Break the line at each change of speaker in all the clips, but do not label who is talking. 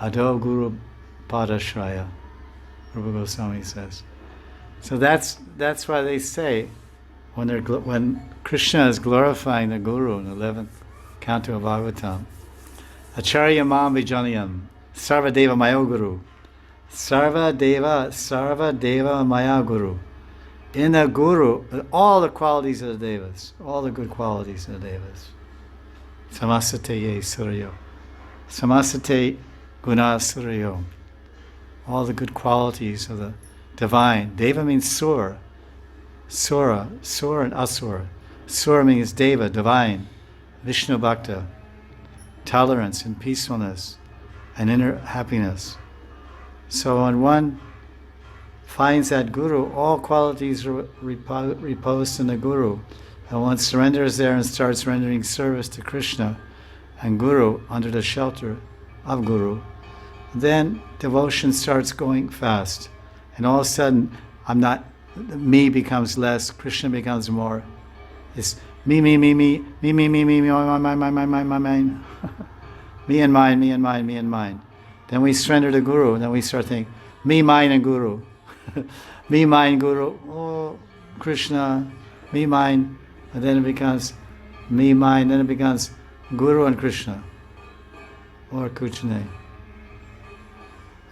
Ado Guru Padashraya, Rupa Goswami says. So that's why they say when Krishna is glorifying the Guru in the 11th canto of Bhagavatam, Acharya Mam Vijanayam, Sarva Deva Maya Guru, Sarva Deva Maya Guru. In the Guru, all the qualities of the Devas, all the good qualities of the Devas. Samasate ye suryo. Samasate guna suryo. All the good qualities of the divine. Deva means sur. Sura and asura. Sura means Deva, divine. Vishnu Bhakta. Tolerance and peacefulness and inner happiness. So when one finds that Guru, all qualities repose in the Guru. And one surrenders there and starts rendering service to Krishna and Guru under the shelter of Guru, then devotion starts going fast. And all of a sudden, me becomes less, Krishna becomes more. It's me, mine. Me and mine. Then we surrender to Guru, and then we start thinking, me, mine, and Guru. Me, mine, Guru. Oh, Krishna, me, mine. And then it becomes me, mine. Then it becomes Guru and Krishna. Or Kuchane.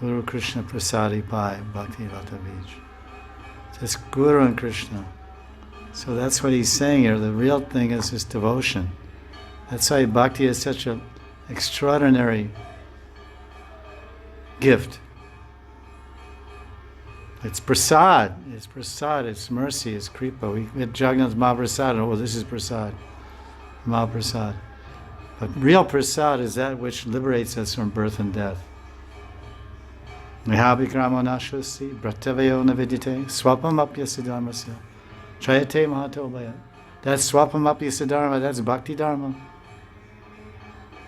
Guru Krishna Prasadi Pai Bhakti Rata Bij. Just Guru and Krishna. So that's what he's saying here. The real thing is this devotion. That's why Bhakti is such an extraordinary gift. It's prasad, it's mercy, it's kripa. We get Jagannath Mahaprasad, oh, this is prasad, Mahaprasad. But real prasad is that which liberates us from birth and death. Nihabikramo nashvasi, bratavayo navidite, swapamapya siddharmasya, trayate mahatobhaya. That's swapamapya siddharma, that's bhakti dharma.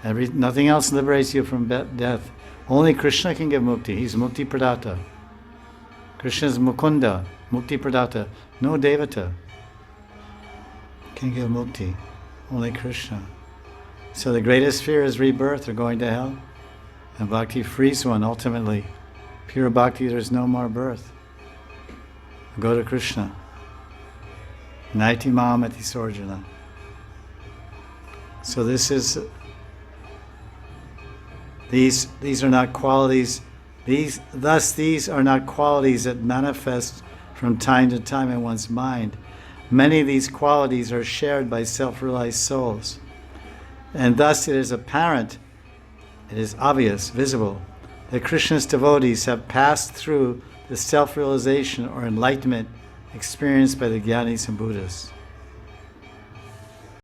Nothing else liberates you from death. Only Krishna can give mukti. He's mukti pradata. Krishna is mukunda, mukti pradata. No devata can give mukti. Only Krishna. So the greatest fear is rebirth or going to hell. And bhakti frees one ultimately. Pure bhakti, there's no more birth. Go to Krishna. Naiti Mahamati Sorjana. So this is... These are not qualities. These are not qualities that manifest from time to time in one's mind. Many of these qualities are shared by self-realized souls. And thus it is apparent, it is obvious, visible, that Krishna's devotees have passed through the self-realization or enlightenment experienced by the Gyanis and Buddhists.